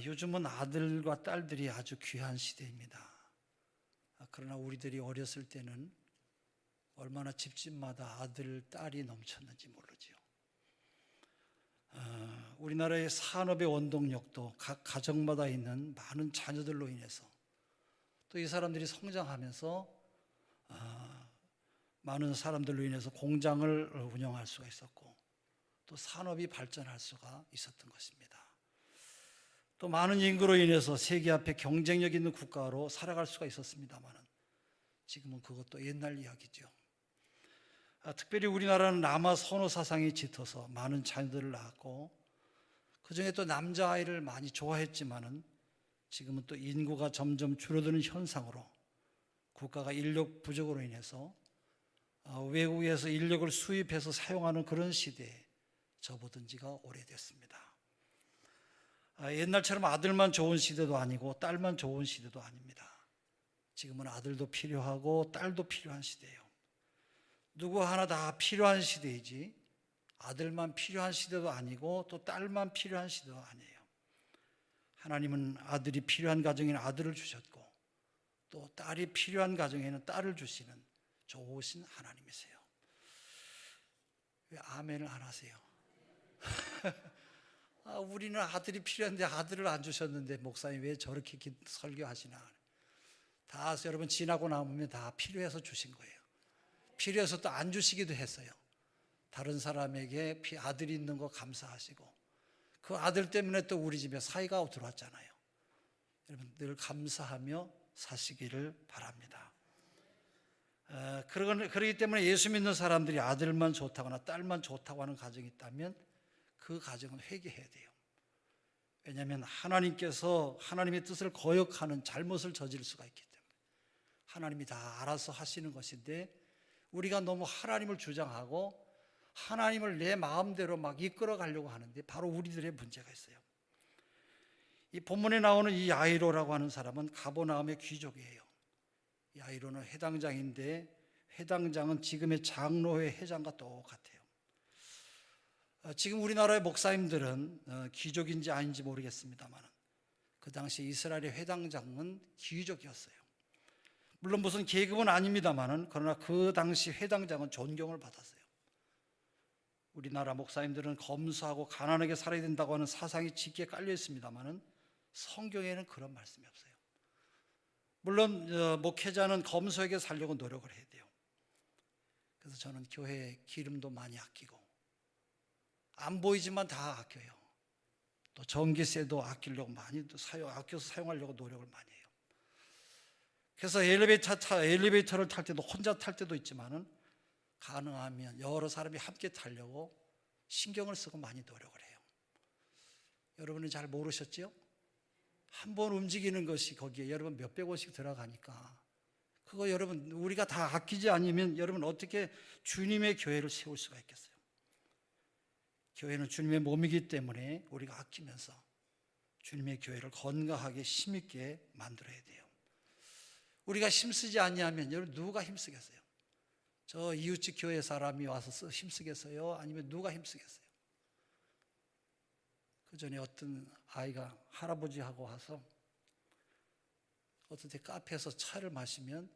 요즘은 아들과 딸들이 아주 귀한 시대입니다. 그러나 우리들이 어렸을 때는 얼마나 집집마다 아들, 딸이 넘쳤는지 모르지요. 우리나라의 산업의 원동력도 각 가정마다 있는 많은 자녀들로 인해서, 또 이 사람들이 성장하면서 많은 사람들로 인해서 공장을 운영할 수가 있었고, 또 산업이 발전할 수가 있었던 것입니다. 또 많은 인구로 인해서 세계 앞에 경쟁력 있는 국가로 살아갈 수가 있었습니다만, 지금은 그것도 옛날 이야기죠. 특별히 우리나라는 남아 선호 사상이 짙어서 많은 자녀들을 낳았고, 그 중에 또 남자아이를 많이 좋아했지만은 지금은 또 인구가 점점 줄어드는 현상으로 국가가 인력 부족으로 인해서 외국에서 인력을 수입해서 사용하는 그런 시대에 접어든 지가 오래됐습니다. 옛날처럼 아들만 좋은 시대도 아니고 딸만 좋은 시대도 아닙니다. 지금은 아들도 필요하고 딸도 필요한 시대예요. 누구 하나 다 필요한 시대이지, 아들만 필요한 시대도 아니고 또 딸만 필요한 시대도 아니에요. 하나님은 아들이 필요한 가정에는 아들을 주셨고, 또 딸이 필요한 가정에는 딸을 주시는 좋으신 하나님이세요. 왜 아멘을 안 하세요? 우리는 아들이 필요한데 아들을 안 주셨는데 목사님 왜 저렇게 설교하시나. 다 여러분 지나고 나면 다 필요해서 주신 거예요. 필요해서 또 안 주시기도 했어요. 다른 사람에게 아들이 있는 거 감사하시고, 그 아들 때문에 또 우리 집에 사이가 들어왔잖아요. 여러분 늘 감사하며 사시기를 바랍니다. 그렇기 때문에 예수 믿는 사람들이 아들만 좋다거나 딸만 좋다고 하는 가정이 있다면 그 가정은 회개해야 돼요. 왜냐하면 하나님께서 하나님의 뜻을 거역하는 잘못을 저지를 수가 있기 때문에, 하나님이 다 알아서 하시는 것인데 우리가 너무 하나님을 주장하고 하나님을 내 마음대로 막 이끌어 가려고 하는데 바로 우리들의 문제가 있어요. 이 본문에 나오는 이 야이로라고 하는 사람은 가버나움의 귀족이에요. 야이로는 회당장인데 회당장은 지금의 장로회 회장과 똑같아요. 지금 우리나라의 목사님들은 귀족인지 아닌지 모르겠습니다만, 그 당시 이스라엘의 회당장은 귀족이었어요. 물론 무슨 계급은 아닙니다만, 그러나 그 당시 회당장은 존경을 받았어요. 우리나라 목사님들은 검소하고 가난하게 살아야 된다고 하는 사상이 짙게 깔려 있습니다만, 성경에는 그런 말씀이 없어요. 물론 목회자는 검소하게 살려고 노력을 해야 돼요. 그래서 저는 교회 기름도 많이 아끼고, 안 보이지만 다 아껴요. 또 전기세도 아끼려고 많이 아껴서 사용하려고 노력을 많이 해요. 그래서 엘리베이터를 탈 때도 혼자 탈 때도 있지만은 가능하면 여러 사람이 함께 타려고 신경을 쓰고 많이 노력을 해요. 여러분은 잘 모르셨죠? 한 번 움직이는 것이 거기에 여러분 몇백 원씩 들어가니까, 그거 여러분 우리가 다 아끼지 않으면 여러분 어떻게 주님의 교회를 세울 수가 있겠어요? 교회는 주님의 몸이기 때문에 우리가 아끼면서 주님의 교회를 건강하게 힘있게 만들어야 돼요. 우리가 힘쓰지 않냐면 여러분 누가 힘쓰겠어요? 저 이웃집 교회 사람이 와서 힘쓰겠어요? 아니면 누가 힘쓰겠어요? 그 전에 어떤 아이가 할아버지하고 와서 어떤 데 카페에서 차를 마시면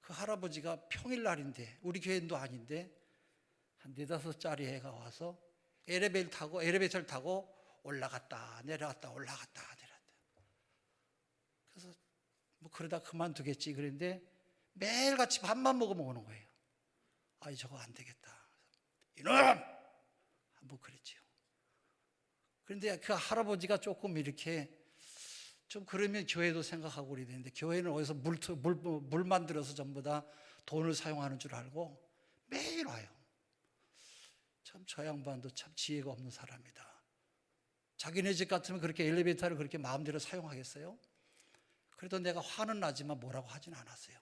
그 할아버지가 평일날인데 우리 교회도 아닌데 한 4-5짜리 애가 와서 엘리베이터를 타고 올라갔다 내려갔다 올라갔다 내려갔다. 그래서 뭐 그러다 그만두겠지 그런데 매일같이 밥만 먹으면 오는 거예요. 아이 저거 안 되겠다. 이놈! 뭐 그랬지요. 그런데 그 할아버지가 조금 이렇게 좀 그러면 교회도 생각하고 그래야 되는데, 교회는 어디서 물 만들어서 전부 다 돈을 사용하는 줄 알고 매일 와요. 참 저 양반도 참 지혜가 없는 사람이다. 자기네 집 같으면 그렇게 엘리베이터를 그렇게 마음대로 사용하겠어요? 그래도 내가 화는 나지만 뭐라고 하진 않았어요.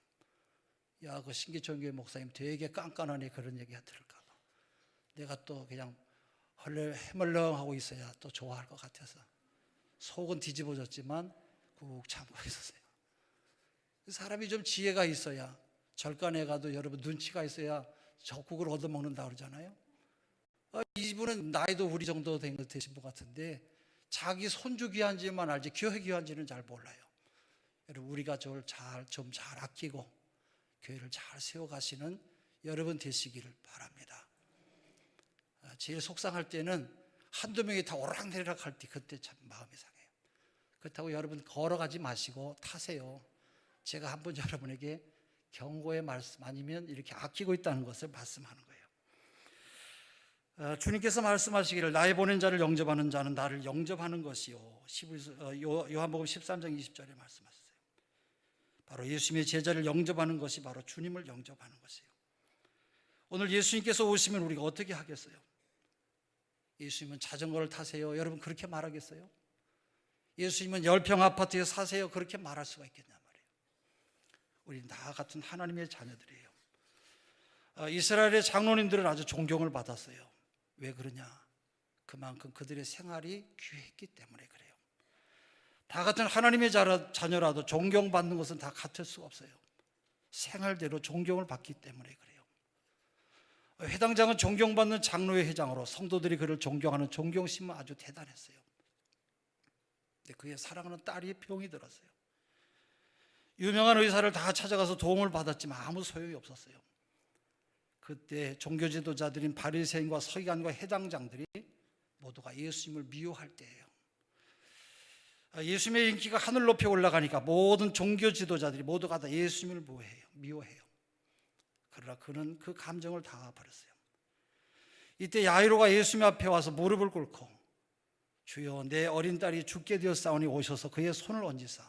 야, 그 신기천교회 목사님 되게 깐깐하네 그런 얘기가 들을까 봐. 내가 또 그냥 해멀렁하고 있어야 또 좋아할 것 같아서 속은 뒤집어졌지만 꾹 참고 있었어요. 사람이 좀 지혜가 있어야, 절간에 가도 여러분 눈치가 있어야 적국을 얻어먹는다 그러잖아요. 이분은 나이도 우리 정도 되신 분 같은데 자기 손주 귀한지만 알지 교회 귀한지는 잘 몰라요. 여러분, 우리가 저를 좀 잘 아끼고 교회를 잘 세워가시는 여러분 되시기를 바랍니다. 제일 속상할 때는 한두 명이 다 오락내리락 할 때 그때 참 마음이 상해요. 그렇다고 여러분 걸어가지 마시고 타세요. 제가 한번 여러분에게 경고의 말씀 아니면 이렇게 아끼고 있다는 것을 말씀하는 거예요. 주님께서 말씀하시기를 나의 보낸 자를 영접하는 자는 나를 영접하는 것이요. 요한복음 13장 20절에 말씀하셨어요. 바로 예수님의 제자를 영접하는 것이 바로 주님을 영접하는 것이에요. 오늘 예수님께서 오시면 우리가 어떻게 하겠어요? 예수님은 자전거를 타세요. 여러분 그렇게 말하겠어요? 예수님은 10평 아파트에 사세요. 그렇게 말할 수가 있겠냐 말이에요. 우리 나 같은 하나님의 자녀들이에요. 이스라엘의 장로님들은 아주 존경을 받았어요. 왜 그러냐? 그만큼 그들의 생활이 귀했기 때문에 그래요. 다 같은 하나님의 자녀라도 존경받는 것은 다 같을 수가 없어요. 생활대로 존경을 받기 때문에 그래요. 회당장은 존경받는 장로의 회장으로 성도들이 그를 존경하는 존경심은 아주 대단했어요. 근데 그의 사랑하는 딸이 병이 들었어요. 유명한 의사를 다 찾아가서 도움을 받았지만 아무 소용이 없었어요. 그때 종교 지도자들인 바리새인과 서기관과 회당장들이 모두가 예수님을 미워할 때예요. 예수님의 인기가 하늘 높이 올라가니까 모든 종교 지도자들이 모두가 다 예수님을 미워해요. 그러나 그는 그 감정을 다 버렸어요. 이때 야이로가 예수님 앞에 와서 무릎을 꿇고 주여 내 어린 딸이 죽게 되었사오니 오셔서 그의 손을 얹으사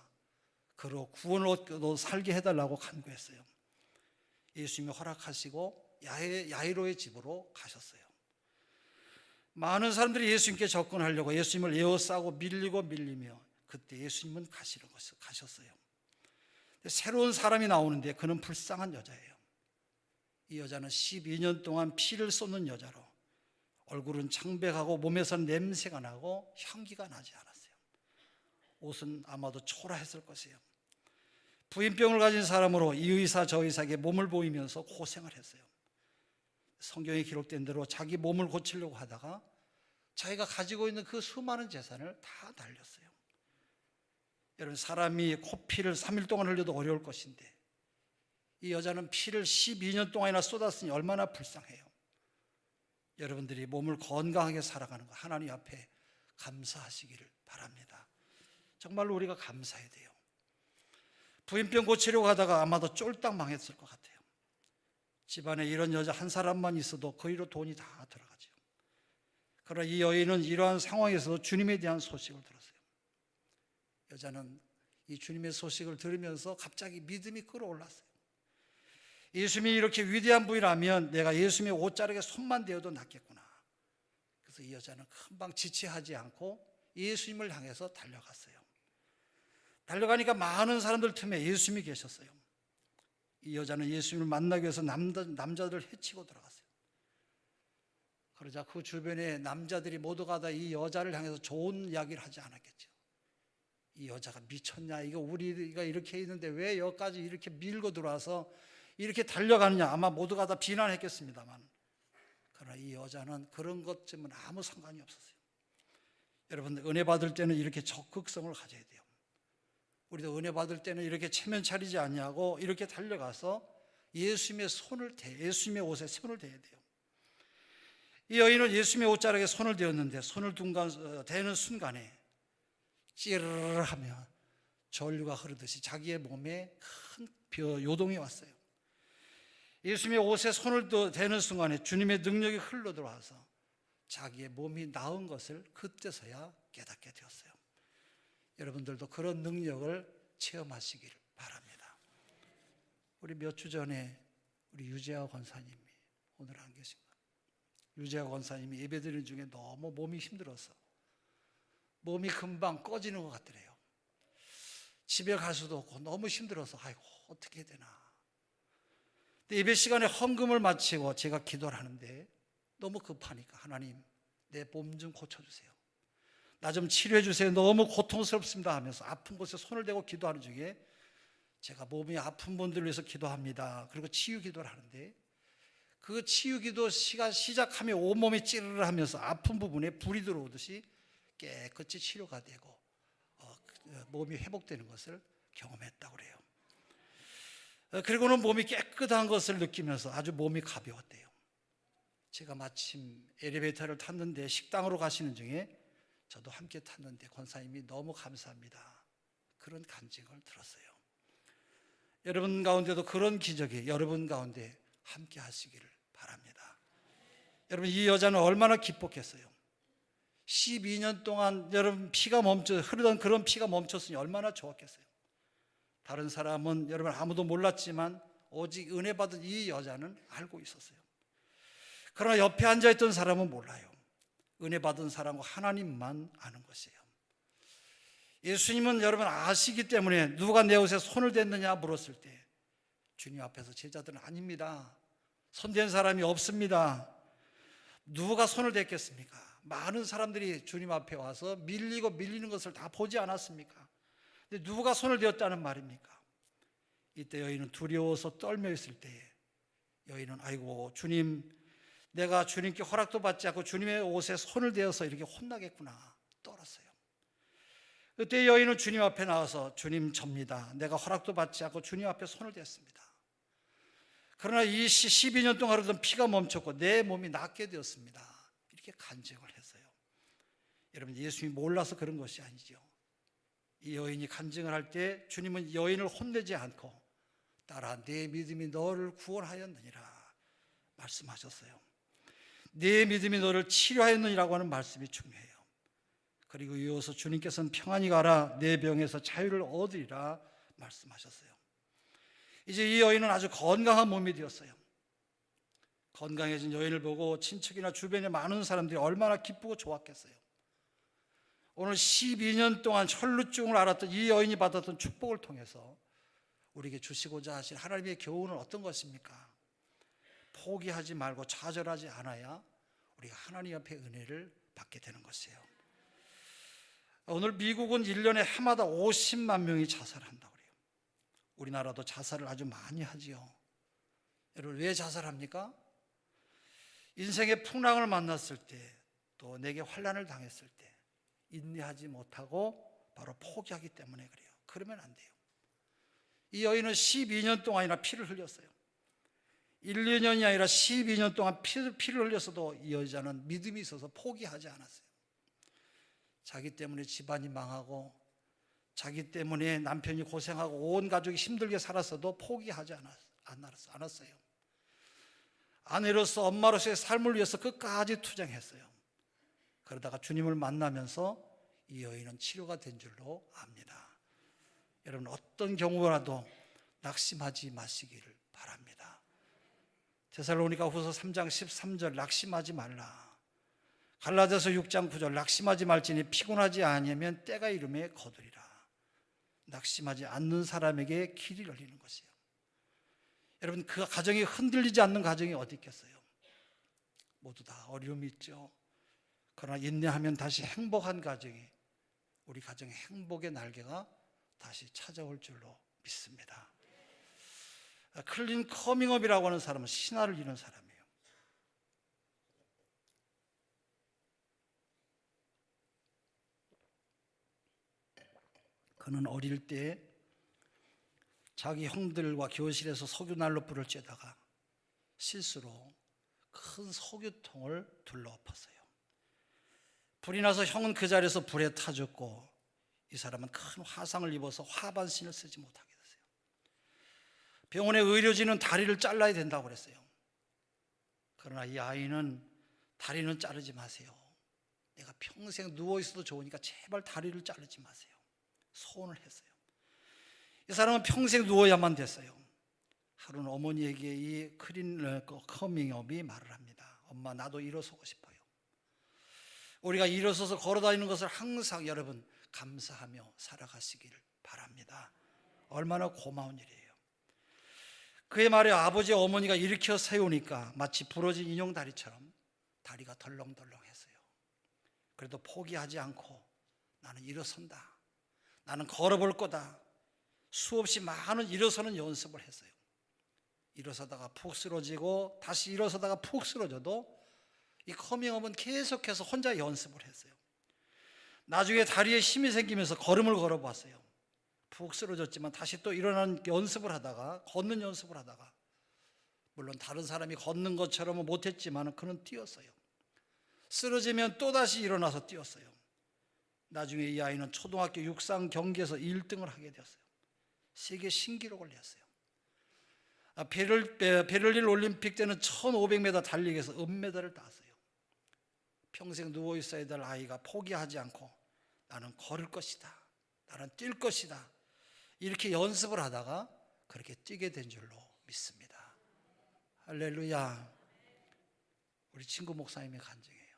그로 구원을 얻고 살게 해달라고 간구했어요. 예수님이 허락하시고 야이로의 집으로 가셨어요. 많은 사람들이 예수님께 접근하려고 예수님을 에워싸고 밀리며 그때 예수님은 가셨어요. 새로운 사람이 나오는데 그는 불쌍한 여자예요. 이 여자는 12년 동안 피를 쏟는 여자로 얼굴은 창백하고 몸에서는 냄새가 나고 향기가 나지 않았어요. 옷은 아마도 초라했을 것이에요. 부인병을 가진 사람으로 이 의사 저 의사에게 몸을 보이면서 고생을 했어요. 성경에 기록된 대로 자기 몸을 고치려고 하다가 자기가 가지고 있는 그 수많은 재산을 다 날렸어요. 여러분 사람이 코피를 3일 동안 흘려도 어려울 것인데 이 여자는 피를 12년 동안이나 쏟았으니 얼마나 불쌍해요. 여러분들이 몸을 건강하게 살아가는 거 하나님 앞에 감사하시기를 바랍니다. 정말로 우리가 감사해야 돼요. 부인병 고치려고 하다가 아마도 쫄딱 망했을 것 같아요. 집안에 이런 여자 한 사람만 있어도 그 일로 돈이 다 들어가죠. 그러나 이 여인은 이러한 상황에서도 주님에 대한 소식을 들었어요. 여자는 이 주님의 소식을 들으면서 갑자기 믿음이 끌어올랐어요. 예수님이 이렇게 위대한 분이라면 내가 예수님의 옷자락에 손만 대어도 낫겠구나. 그래서 이 여자는 금방 지체하지 않고 예수님을 향해서 달려갔어요. 달려가니까 많은 사람들 틈에 예수님이 계셨어요. 이 여자는 예수님을 만나기 위해서 남자들을 해치고 들어갔어요. 그러자 그 주변에 남자들이 모두가 다 이 여자를 향해서 좋은 이야기를 하지 않았겠죠. 이 여자가 미쳤냐, 이거 우리가 이렇게 있는데 왜 여기까지 이렇게 밀고 들어와서 이렇게 달려가느냐, 아마 모두가 다 비난했겠습니다만 그러나 이 여자는 그런 것쯤은 아무 상관이 없었어요. 여러분들 은혜 받을 때는 이렇게 적극성을 가져야 돼요. 우리도 은혜 받을 때는 이렇게 체면 차리지 않냐고 이렇게 달려가서 예수님의 예수님의 옷에 손을 대야 돼요. 이 여인은 예수님의 옷자락에 손을 대었는데 손을 대는 순간에 찌르르하며 전류가 흐르듯이 자기의 몸에 큰 요동이 왔어요. 예수님의 옷에 손을 대는 순간에 주님의 능력이 흘러 들어와서 자기의 몸이 나은 것을 그때서야 깨닫게 되었어요. 여러분들도 그런 능력을 체험하시기를 바랍니다. 우리 몇 주 전에 우리 유재하 권사님이 오늘 안 계신가? 유재하 권사님이 예배드리는 중에 너무 몸이 힘들어서 몸이 금방 꺼지는 것 같더래요. 집에 갈 수도 없고 너무 힘들어서 아이고 어떻게 해야 되나. 예배 시간에 헌금을 마치고 제가 기도를 하는데 너무 급하니까 하나님 내 몸 좀 고쳐주세요. 나 좀 치료해 주세요. 너무 고통스럽습니다 하면서 아픈 곳에 손을 대고 기도하는 중에 제가 몸이 아픈 분들을 위해서 기도합니다. 그리고 치유 기도를 하는데 그 치유 기도 시작하며 온몸이 찌르르 하면서 아픈 부분에 불이 들어오듯이 깨끗이 치료가 되고 몸이 회복되는 것을 경험했다고 그래요. 그리고는 몸이 깨끗한 것을 느끼면서 아주 몸이 가벼웠대요. 제가 마침 엘리베이터를 탔는데 식당으로 가시는 중에 저도 함께 탔는데 권사님이 너무 감사합니다, 그런 간증을 들었어요. 여러분 가운데도 그런 기적이 여러분 가운데 함께 하시기를 바랍니다. 여러분, 이 여자는 얼마나 기뻤겠어요. 12년 동안 여러분 흐르던 그런 피가 멈췄으니 얼마나 좋았겠어요. 다른 사람은 여러분 아무도 몰랐지만 오직 은혜 받은 이 여자는 알고 있었어요. 그러나 옆에 앉아있던 사람은 몰라요. 은혜 받은 사람과 하나님만 아는 것이에요. 예수님은 여러분 아시기 때문에 누가 내 옷에 손을 댔느냐 물었을 때 주님 앞에서 제자들은 아닙니다, 손댄 사람이 없습니다. 누가 손을 댔겠습니까? 많은 사람들이 주님 앞에 와서 밀리는 것을 다 보지 않았습니까? 근데 누가 손을 대었다는 말입니까? 이때 여인은 두려워서 떨며 있을 때에 여인은 아이고 주님, 내가 주님께 허락도 받지 않고 주님의 옷에 손을 대어서 이렇게 혼나겠구나 떨었어요. 그때 여인은 주님 앞에 나와서 주님, 접니다, 내가 허락도 받지 않고 주님 앞에 손을 댔습니다. 그러나 이 12년 동안 흐르던 피가 멈췄고 내 몸이 낫게 되었습니다, 이렇게 간증을 했어요. 여러분, 예수님이 몰라서 그런 것이 아니죠. 이 여인이 간증을 할 때 주님은 여인을 혼내지 않고 딸아, 내 믿음이 너를 구원하였느니라 말씀하셨어요. 내 믿음이 너를 치료하였느니라고 하는 말씀이 중요해요. 그리고 이어서 주님께서는 평안히 가라, 내 병에서 자유를 얻으리라 말씀하셨어요. 이제 이 여인은 아주 건강한 몸이 되었어요. 건강해진 여인을 보고 친척이나 주변에 많은 사람들이 얼마나 기쁘고 좋았겠어요. 오늘 12년 동안 혈루증을 앓았던 이 여인이 받았던 축복을 통해서 우리에게 주시고자 하신 하나님의 교훈은 어떤 것입니까? 포기하지 말고 좌절하지 않아야 우리가 하나님 앞에 은혜를 받게 되는 것이에요. 오늘 미국은 1년에 해마다 50만 명이 자살한다고 그래요. 우리나라도 자살을 아주 많이 하지요. 여러분, 왜 자살합니까? 인생의 풍랑을 만났을 때, 또 내게 환난을 당했을 때 인내하지 못하고 바로 포기하기 때문에 그래요. 그러면 안 돼요. 이 여인은 12년 동안이나 피를 흘렸어요. 1, 2년이 아니라 12년 동안 피를 흘렸어도 이 여자는 믿음이 있어서 포기하지 않았어요. 자기 때문에 집안이 망하고 자기 때문에 남편이 고생하고 온 가족이 힘들게 살았어도 포기하지 않았어요. 아내로서, 엄마로서의 삶을 위해서 끝까지 투쟁했어요. 그러다가 주님을 만나면서 이 여인은 치료가 된 줄로 압니다. 여러분, 어떤 경우라도 낙심하지 마시기를 바랍니다. 데살로니가 후서 3장 13절 낙심하지 말라. 갈라디아서 6장 9절 낙심하지 말지니 피곤하지 아니하면 때가 이름에 거두리라. 낙심하지 않는 사람에게 길이 열리는 것이에요. 여러분, 그 가정이 흔들리지 않는 가정이 어디 있겠어요? 모두 다 어려움이 있죠. 그러나 인내하면 다시 행복한 가정이, 우리 가정의 행복의 날개가 다시 찾아올 줄로 믿습니다. 클린 커밍업이라고 하는 사람은 신화를 이룬 사람이에요. 그는 어릴 때 자기 형들과 교실에서 석유난로 불을 쬐다가 실수로 큰 석유통을 둘러엎었어요. 불이 나서 형은 그 자리에서 불에 타 죽고 이 사람은 큰 화상을 입어서 화반신을 쓰지 못하게 됐어요. 병원의 의료진은 다리를 잘라야 된다고 그랬어요. 그러나 이 아이는 다리는 자르지 마세요. 내가 평생 누워있어도 좋으니까 제발 다리를 자르지 마세요. 소원을 했어요. 이 사람은 평생 누워야만 됐어요. 하루는 어머니에게 이 클린 커밍업이 말을 합니다. 엄마, 나도 일어서고 싶어요. 우리가 일어서서 걸어다니는 것을 항상 여러분 감사하며 살아가시기를 바랍니다. 얼마나 고마운 일이에요. 그의 말에 아버지 어머니가 일으켜 세우니까 마치 부러진 인형다리처럼 다리가 덜렁덜렁했어요. 그래도 포기하지 않고 나는 일어선다, 나는 걸어볼 거다, 수없이 많은 일어서는 연습을 했어요. 일어서다가 푹 쓰러지고 다시 일어서다가 푹 쓰러져도 이 커밍업은 계속해서 혼자 연습을 했어요. 나중에 다리에 힘이 생기면서 걸음을 걸어봤어요. 푹 쓰러졌지만 다시 또 일어나는 연습을 하다가, 걷는 연습을 하다가, 물론 다른 사람이 걷는 것처럼은 못했지만 그는 뛰었어요. 쓰러지면 또다시 일어나서 뛰었어요. 나중에 이 아이는 초등학교 육상 경기에서 1등을 하게 되었어요. 세계 신기록을 냈어요. 베를린 올림픽 때는 1500m 달리기에서 은메달을 땄어요. 평생 누워 있어야 될 아이가 포기하지 않고 나는 걸을 것이다, 나는 뛸 것이다, 이렇게 연습을 하다가 그렇게 뛰게 된 줄로 믿습니다. 할렐루야. 우리 친구 목사님의 간증이에요.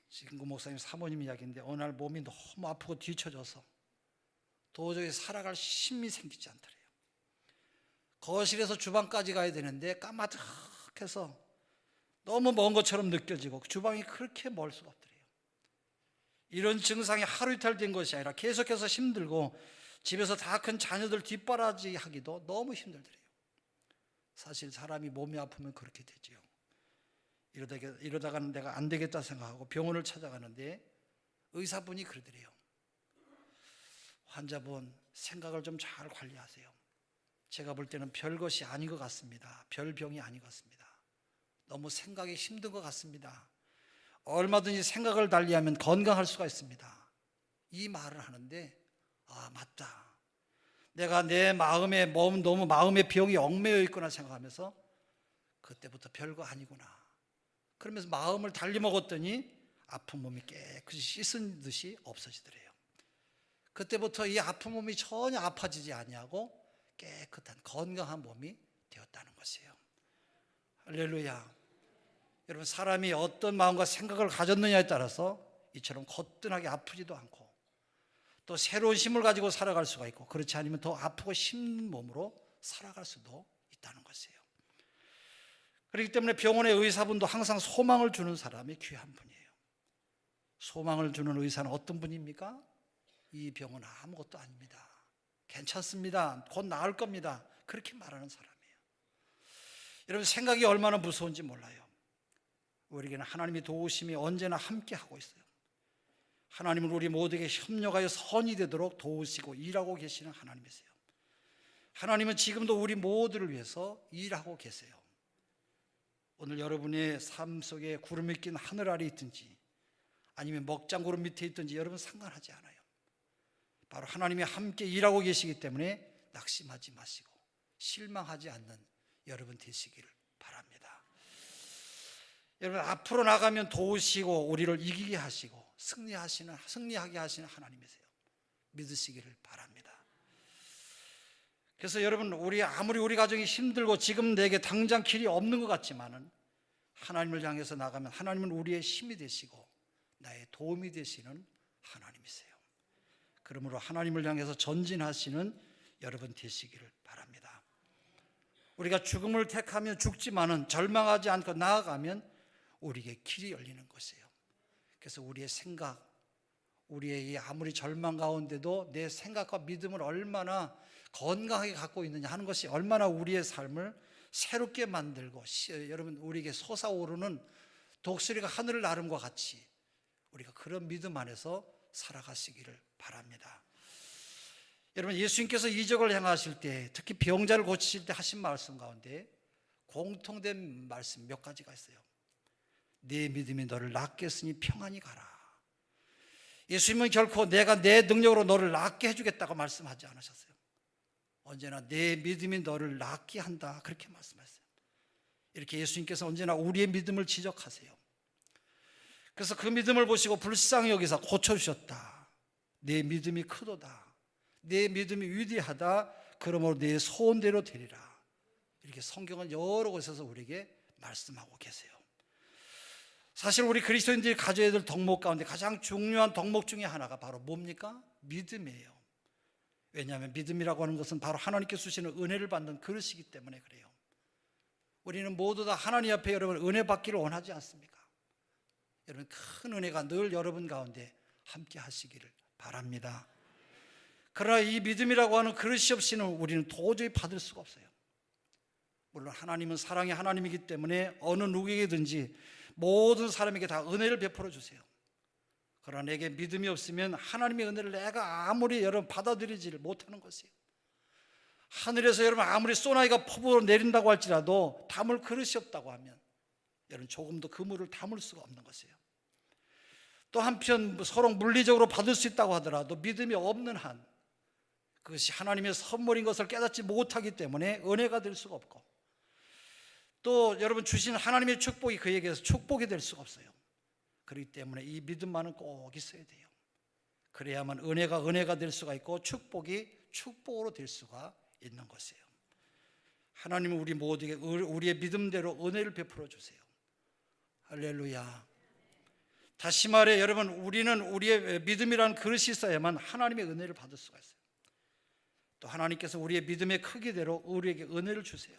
친구 목사님 사모님 이야기인데, 어느 날 몸이 너무 아프고 뒤처져서 도저히 살아갈 힘이 생기지 않더래요. 거실에서 주방까지 가야 되는데 까마득해서 너무 먼 것처럼 느껴지고 주방이 그렇게 멀 수가 없더래요. 이런 증상이 하루 이틀 된 것이 아니라 계속해서 힘들고 집에서 다 큰 자녀들 뒷바라지 하기도 너무 힘들더래요. 사실 사람이 몸이 아프면 그렇게 되지요. 이러다가는 내가 안 되겠다 생각하고 병원을 찾아가는데 의사분이 그러더래요. 환자분, 생각을 좀 잘 관리하세요. 제가 볼 때는 별것이 아닌 것 같습니다. 별 병이 아닌 것 같습니다. 너무 생각이 힘든 것 같습니다. 얼마든지 생각을 달리하면 건강할 수가 있습니다. 이 말을 하는데, 아, 맞다. 내가 내 마음에 너무 마음의 병이 얽매여 있구나 생각하면서 그때부터 별거 아니구나. 그러면서 마음을 달리 먹었더니 아픈 몸이 깨끗이 씻은 듯이 없어지더래요. 그때부터 이 아픈 몸이 전혀 아파지지 아니하고 깨끗한 건강한 몸이 되었다는 것이에요. 할렐루야. 여러분, 사람이 어떤 마음과 생각을 가졌느냐에 따라서 이처럼 거뜬하게 아프지도 않고 또 새로운 힘을 가지고 살아갈 수가 있고, 그렇지 않으면 더 아프고 힘든 몸으로 살아갈 수도 있다는 것이에요. 그렇기 때문에 병원의 의사분도 항상 소망을 주는 사람이 귀한 분이에요. 소망을 주는 의사는 어떤 분입니까? 이 병은 아무것도 아닙니다, 괜찮습니다, 곧 나을 겁니다, 그렇게 말하는 사람이에요. 여러분, 생각이 얼마나 무서운지 몰라요. 우리에게는 하나님의 도우심이 언제나 함께하고 있어요. 하나님은 우리 모두에게 협력하여 선이 되도록 도우시고 일하고 계시는 하나님이세요. 하나님은 지금도 우리 모두를 위해서 일하고 계세요. 오늘 여러분의 삶 속에 구름이 낀 하늘 아래 있든지 아니면 먹장구름 밑에 있든지 여러분 상관하지 않아요. 바로 하나님이 함께 일하고 계시기 때문에 낙심하지 마시고 실망하지 않는 여러분 되시기를 바랍니다. 여러분, 앞으로 나가면 도우시고 우리를 이기게 하시고 승리하게 하시는 하나님이세요. 믿으시기를 바랍니다. 그래서 여러분, 아무리 우리 가정이 힘들고 지금 내게 당장 길이 없는 것 같지만은 하나님을 향해서 나가면 하나님은 우리의 힘이 되시고 나의 도움이 되시는 하나님이세요. 그러므로 하나님을 향해서 전진하시는 여러분 되시기를 바랍니다. 우리가 죽음을 택하면 죽지만은 절망하지 않고 나아가면 우리에게 길이 열리는 것이에요. 그래서 우리의 생각, 우리의 아무리 절망 가운데도 내 생각과 믿음을 얼마나 건강하게 갖고 있느냐 하는 것이 얼마나 우리의 삶을 새롭게 만들고, 여러분, 우리에게 솟아오르는 독수리가 하늘을 나름과 같이 우리가 그런 믿음 안에서 살아가시기를 바랍니다. 여러분, 예수님께서 이적을 행하실 때, 특히 병자를 고치실 때 하신 말씀 가운데 공통된 말씀 몇 가지가 있어요. 네 믿음이 너를 낫게 했으니 평안히 가라. 예수님은 결코 내가 내 능력으로 너를 낫게 해주겠다고 말씀하지 않으셨어요. 언제나 내 믿음이 너를 낫게 한다, 그렇게 말씀하셨어요. 이렇게 예수님께서 언제나 우리의 믿음을 지적하세요. 그래서 그 믿음을 보시고 불쌍히 여기서 고쳐주셨다. 내 믿음이 크도다, 내 믿음이 위대하다, 그러므로 내 소원대로 되리라. 이렇게 성경은 여러 곳에서 우리에게 말씀하고 계세요. 사실 우리 그리스도인들이 가져야 될 덕목 가운데 가장 중요한 덕목 중에 하나가 바로 뭡니까? 믿음이에요. 왜냐하면 믿음이라고 하는 것은 바로 하나님께서 주시는 은혜를 받는 그릇이기 때문에 그래요. 우리는 모두 다 하나님 앞에 여러분 은혜 받기를 원하지 않습니까? 여러분, 큰 은혜가 늘 여러분 가운데 함께 하시기를 바랍니다. 그러나 이 믿음이라고 하는 그릇이 없이는 우리는 도저히 받을 수가 없어요. 물론 하나님은 사랑의 하나님이기 때문에 어느 누구에게든지 모든 사람에게 다 은혜를 베풀어 주세요. 그러나 내게 믿음이 없으면 하나님의 은혜를 내가 아무리 여러분 받아들이지를 못하는 것이에요. 하늘에서 여러분 아무리 소나기가 퍼부어 내린다고 할지라도 담을 그릇이 없다고 하면 여러분 조금도 그 물을 담을 수가 없는 것이에요. 또 한편 서로 물리적으로 받을 수 있다고 하더라도 믿음이 없는 한 그것이 하나님의 선물인 것을 깨닫지 못하기 때문에 은혜가 될 수가 없고, 또 여러분 주신 하나님의 축복이 그에게서 축복이 될 수가 없어요. 그렇기 때문에 이 믿음만은 꼭 있어야 돼요. 그래야만 은혜가 될 수가 있고 축복이 축복으로 될 수가 있는 것이에요. 하나님은 우리 모두에게 우리의 믿음대로 은혜를 베풀어 주세요. 할렐루야. 다시 말해 여러분, 우리는 우리의 믿음이라는 그릇이 있어야만 하나님의 은혜를 받을 수가 있어요. 또 하나님께서 우리의 믿음의 크기대로 우리에게 은혜를 주세요.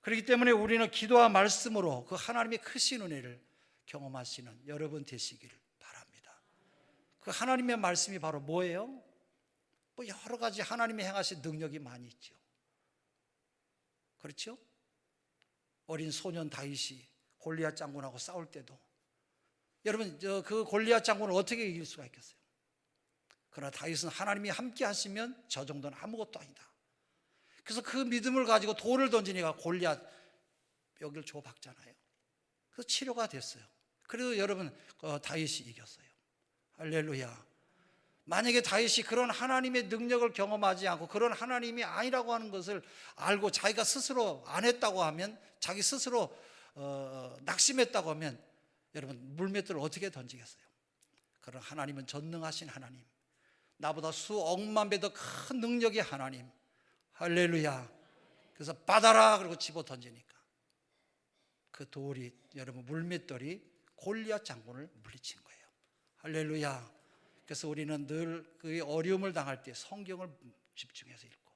그렇기 때문에 우리는 기도와 말씀으로 그 하나님의 크신 은혜를 경험하시는 여러분 되시기를 바랍니다. 그 하나님의 말씀이 바로 뭐예요? 뭐 여러 가지 하나님이 행하신 능력이 많이 있죠. 그렇죠? 어린 소년 다윗이 골리앗 장군하고 싸울 때도 여러분 그 골리앗 장군을 어떻게 이길 수가 있겠어요? 그러나 다윗은 하나님이 함께 하시면 저 정도는 아무것도 아니다. 그래서 그 믿음을 가지고 돌을 던지니까 골리앗 뼈를 조박잖아요. 그래서 치료가 됐어요. 그래도 여러분 다윗이 이겼어요. 할렐루야. 만약에 다윗이 그런 하나님의 능력을 경험하지 않고 그런 하나님이 아니라고 하는 것을 알고 자기가 스스로 안 했다고 하면, 자기 스스로 낙심했다고 하면 여러분 물맷돌을 어떻게 던지겠어요? 그런 하나님은 전능하신 하나님, 나보다 수억만 배 더 큰 능력의 하나님. 할렐루야. 그래서 받아라 그러고 집어 던지니까 그 돌이 여러분 물맷돌이 골리앗 장군을 물리친 거예요. 할렐루야. 그래서 우리는 늘 그 어려움을 당할 때 성경을 집중해서 읽고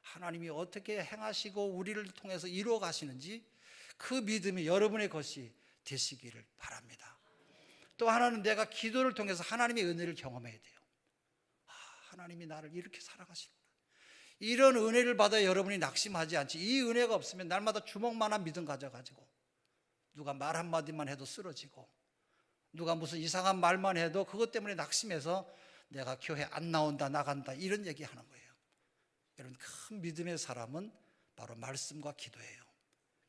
하나님이 어떻게 행하시고 우리를 통해서 이루어 가시는지 그 믿음이 여러분의 것이 되시기를 바랍니다. 또 하나는 내가 기도를 통해서 하나님의 은혜를 경험해야 돼요. 하나님이 나를 이렇게 사랑하시는구나. 이런 은혜를 받아 여러분이 낙심하지 않지. 이 은혜가 없으면 날마다 주먹만한 믿음 가져가지고 누가 말 한마디만 해도 쓰러지고 누가 무슨 이상한 말만 해도 그것 때문에 낙심해서 내가 교회 안 나온다, 나간다 이런 얘기하는 거예요. 여러분 큰 믿음의 사람은 바로 말씀과 기도예요.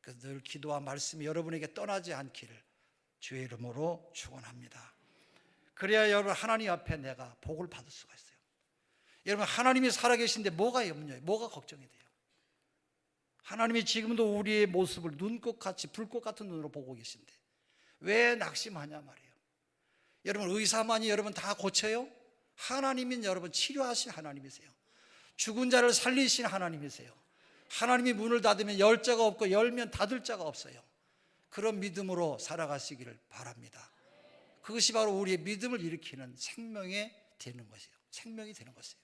그래서 늘 기도와 말씀이 여러분에게 떠나지 않기를 주의 이름으로 축원합니다. 그래야 여러분 하나님 앞에 내가 복을 받을 수가 있어요. 여러분 하나님이 살아계신데 뭐가 염려해요? 뭐가 걱정이 돼요? 하나님이 지금도 우리의 모습을 눈꽃같이 불꽃 같은 눈으로 보고 계신데 왜 낙심하냐 말이에요. 여러분 의사만이 여러분 다 고쳐요? 하나님은 여러분 치료하신 하나님이세요. 죽은 자를 살리신 하나님이세요. 하나님이 문을 닫으면 열 자가 없고 열면 닫을 자가 없어요. 그런 믿음으로 살아가시기를 바랍니다. 그것이 바로 우리의 믿음을 일으키는 생명이 되는 것이에요. 생명이 되는 것이에요.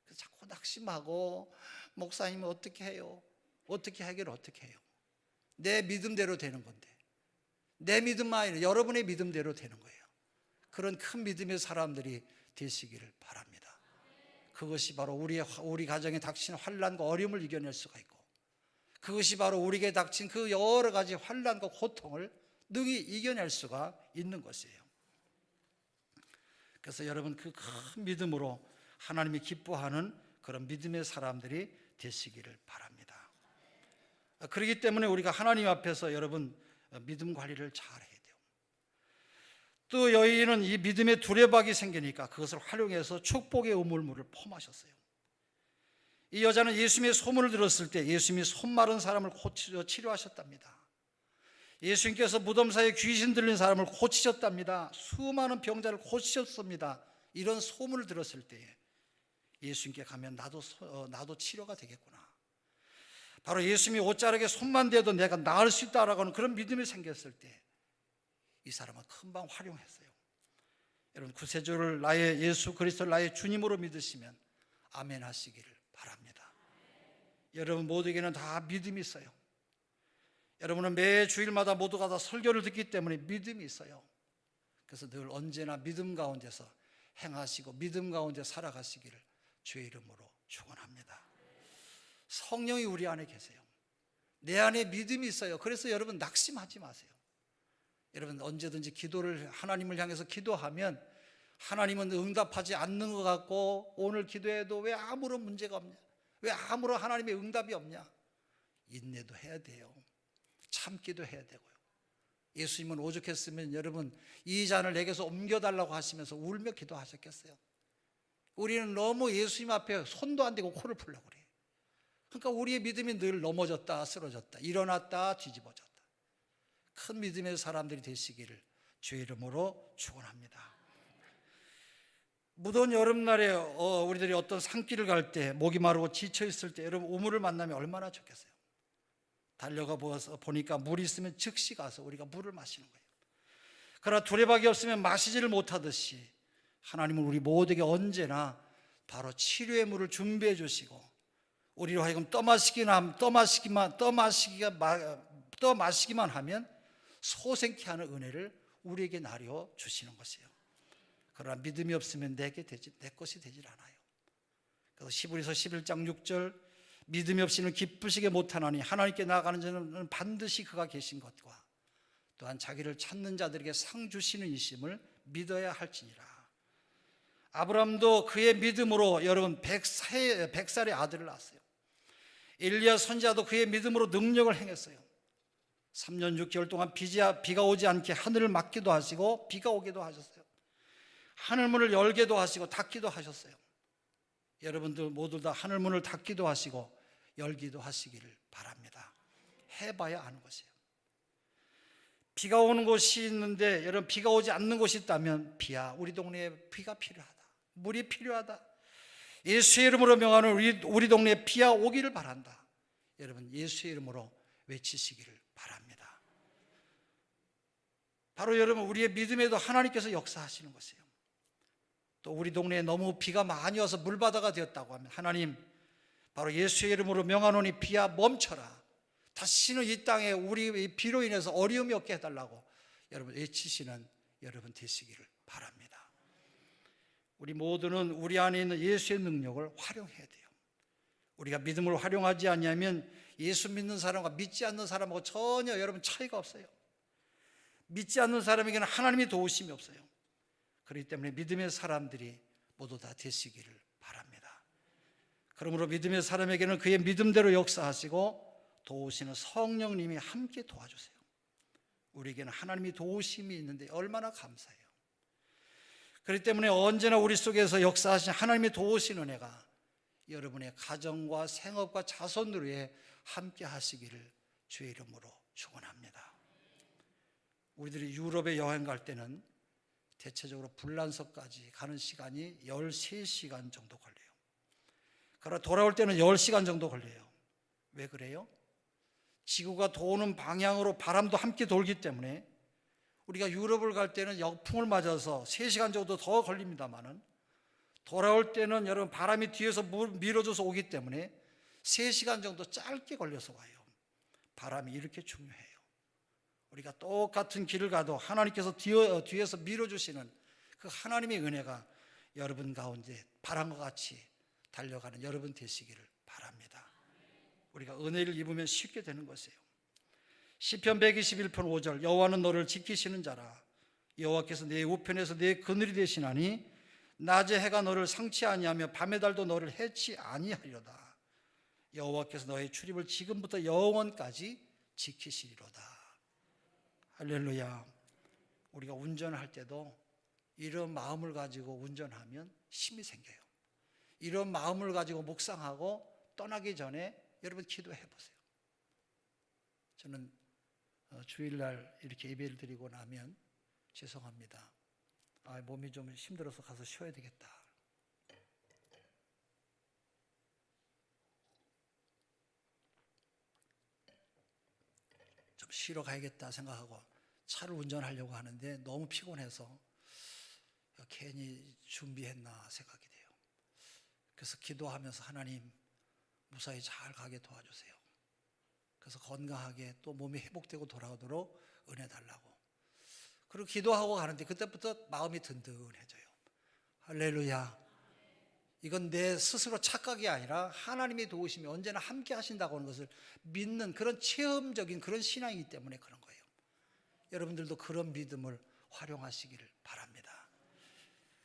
그래서 자꾸 낙심하고 목사님은 어떻게 해요? 어떻게 하기를 어떻게 해요? 내 믿음대로 되는 건데 내 믿음만 아니라 여러분의 믿음대로 되는 거예요. 그런 큰 믿음의 사람들이 되시기를 바랍니다. 그것이 바로 우리 가정에 닥친 환난과 어려움을 이겨낼 수가 있고 그것이 바로 우리에게 닥친 그 여러 가지 환난과 고통을 능히 이겨낼 수가 있는 것이에요. 그래서 여러분 그 큰 믿음으로 하나님이 기뻐하는 그런 믿음의 사람들이 되시기를 바랍니다. 그렇기 때문에 우리가 하나님 앞에서 여러분 믿음 관리를 잘 해야 돼요. 또 여인은 이 믿음의 두레박이 생기니까 그것을 활용해서 축복의 우물물을 폼하셨어요. 이 여자는 예수님의 소문을 들었을 때 예수님이 손 마른 사람을 치료하셨답니다. 예수님께서 무덤 사이에 귀신 들린 사람을 고치셨답니다. 수많은 병자를 고치셨습니다. 이런 소문을 들었을 때 예수님께 가면 나도 치료가 되겠구나. 바로 예수님이 옷자락에 손만 대도 내가 나을 수 있다라고 하는 그런 믿음이 생겼을 때 이 사람은 금방 활용했어요. 여러분 구세주를 나의 예수 그리스도를 나의 주님으로 믿으시면 아멘 하시기를 바랍니다. 여러분 모두에게는 다 믿음이 있어요. 여러분은 매 주일마다 모두가 다 설교를 듣기 때문에 믿음이 있어요. 그래서 늘 언제나 믿음 가운데서 행하시고 믿음 가운데 살아가시기를 주의 이름으로 축원합니다. 성령이 우리 안에 계세요. 내 안에 믿음이 있어요. 그래서 여러분 낙심하지 마세요. 여러분 언제든지 기도를 하나님을 향해서 기도하면 하나님은 응답하지 않는 것 같고 오늘 기도해도 왜 아무런 문제가 없냐? 왜 아무런 하나님의 응답이 없냐? 인내도 해야 돼요. 참기도 해야 되고요. 예수님은 오죽했으면 여러분 이 잔을 내게서 옮겨달라고 하시면서 울며 기도하셨겠어요? 우리는 너무 예수님 앞에 손도 안 대고 코를 풀려고 그래요. 그러니까 우리의 믿음이 늘 넘어졌다 쓰러졌다 일어났다 뒤집어졌다. 큰 믿음의 사람들이 되시기를 주의 이름으로 축원합니다. 무더운 여름날에 우리들이 어떤 산길을 갈 때 목이 마르고 지쳐 있을 때 여러분 우물을 만나면 얼마나 좋겠어요. 달려가 보니까 물이 있으면 즉시 가서 우리가 물을 마시는 거예요. 그러나 두레박이 없으면 마시지를 못하듯이 하나님은 우리 모두에게 언제나 바로 치료의 물을 준비해 주시고 우리로 하여금 떠마시기만 하면 소생케 하는 은혜를 우리에게 나려 주시는 것이에요. 그러나 믿음이 없으면 내 것이 되질 않아요. 그래서 히브리서 11장 6절 믿음이 없이는 기쁘시게 못하나니 하나님께 나아가는 자는 반드시 그가 계신 것과 또한 자기를 찾는 자들에게 상 주시는 이심을 믿어야 할지니라. 아브라함도 그의 믿음으로 여러분 100살의 아들을 낳았어요. 엘리야 선지자도 그의 믿음으로 능력을 행했어요. 3년 6개월 동안 비가 오지 않게 하늘을 막기도 하시고 비가 오기도 하셨어요. 하늘문을 열게도 하시고 닫기도 하셨어요. 여러분들 모두 다 하늘문을 닫기도 하시고 열기도 하시기를 바랍니다. 해봐야 아는 것이에요. 비가 오는 곳이 있는데 여러분 비가 오지 않는 곳이 있다면 비야 우리 동네에 비가 필요하다. 물이 필요하다. 예수의 이름으로 명하는 우리 동네에 비야 오기를 바란다. 여러분 예수의 이름으로 외치시기를 바랍니다. 바로 여러분 우리의 믿음에도 하나님께서 역사하시는 것이에요. 또 우리 동네에 너무 비가 많이 와서 물바다가 되었다고 하면 하나님 바로 예수의 이름으로 명하노니 비야 멈춰라. 다시는 이 땅에 우리 비로 인해서 어려움이 없게 해달라고 여러분 외치시는 여러분 되시기를 바랍니다. 우리 모두는 우리 안에 있는 예수의 능력을 활용해야 돼요. 우리가 믿음을 활용하지 않으면 예수 믿는 사람과 믿지 않는 사람하고 전혀 여러분 차이가 없어요. 믿지 않는 사람에게는 하나님의 도우심이 없어요. 그렇기 때문에 믿음의 사람들이 모두 다 되시기를 바랍니다. 그러므로 믿음의 사람에게는 그의 믿음대로 역사하시고 도우시는 성령님이 함께 도와주세요. 우리에게는 하나님의 도우심이 있는데 얼마나 감사해요. 그렇기 때문에 언제나 우리 속에서 역사하신 하나님의 도우신 은혜가 여러분의 가정과 생업과 자손들 위해 함께 하시기를 주의 이름으로 축원합니다. 우리들이 유럽에 여행 갈 때는 대체적으로 불란서까지 가는 시간이 13시간 정도 걸려요. 그러나 돌아올 때는 10시간 정도 걸려요. 왜 그래요? 지구가 도는 방향으로 바람도 함께 돌기 때문에 우리가 유럽을 갈 때는 역풍을 맞아서 3시간 정도 더 걸립니다만은 돌아올 때는 여러분 바람이 뒤에서 밀어줘서 오기 때문에 3시간 정도 짧게 걸려서 와요. 바람이 이렇게 중요해요. 우리가 똑같은 길을 가도 하나님께서 뒤에서 밀어주시는 그 하나님의 은혜가 여러분 가운데 바람과 같이 달려가는 여러분 되시기를 바랍니다. 우리가 은혜를 입으면 쉽게 되는 것이에요. 시편 121편 5절 여호와는 너를 지키시는 자라. 여호와께서 내 우편에서 내 그늘이 되시나니 낮에 해가 너를 상치 아니하며 밤의 달도 너를 해치 아니하리로다. 여호와께서 너의 출입을 지금부터 영원까지 지키시리로다. 할렐루야. 우리가 운전할 때도 이런 마음을 가지고 운전하면 힘이 생겨요. 이런 마음을 가지고 묵상하고 떠나기 전에 여러분 기도해 보세요. 저는 주일날 이렇게 예배를 드리고 나면 죄송합니다. 몸이 좀 힘들어서 가서 쉬어야 되겠다. 좀 쉬러 가야겠다 생각하고 차를 운전하려고 하는데 너무 피곤해서 괜히 준비했나 생각이 돼요. 그래서 기도하면서 하나님 무사히 잘 가게 도와주세요. 그래서 건강하게 또 몸이 회복되고 돌아오도록 은혜 달라고. 그리고 기도하고 가는데 그때부터 마음이 든든해져요. 할렐루야. 이건 내 스스로 착각이 아니라 하나님의 도우심이 언제나 함께 하신다고 하는 것을 믿는 그런 체험적인 그런 신앙이기 때문에 그런 거예요. 여러분들도 그런 믿음을 활용하시기를 바랍니다.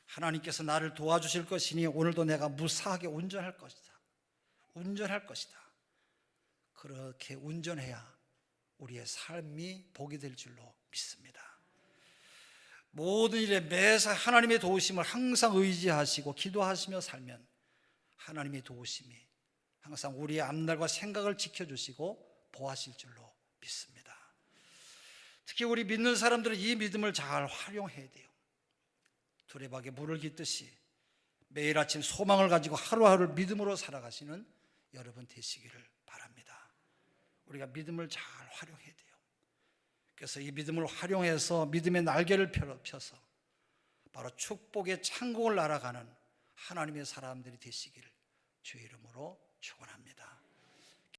하나님께서 나를 도와주실 것이니 오늘도 내가 무사하게 운전할 것이다. 운전할 것이다. 그렇게 운전해야 우리의 삶이 복이 될 줄로 믿습니다. 모든 일에 매사 하나님의 도우심을 항상 의지하시고 기도하시며 살면 하나님의 도우심이 항상 우리의 앞날과 생각을 지켜주시고 보호하실 줄로 믿습니다. 특히 우리 믿는 사람들은 이 믿음을 잘 활용해야 돼요. 두레박에 물을 깃듯이 매일 아침 소망을 가지고 하루하루를 믿음으로 살아가시는 여러분 되시기를 바랍니다. 우리가 믿음을 잘 활용해야 돼요. 그래서 이 믿음을 활용해서 믿음의 날개를 펴서 바로 축복의 천국을 날아가는 하나님의 사람들이 되시기를 주의 이름으로 축원합니다.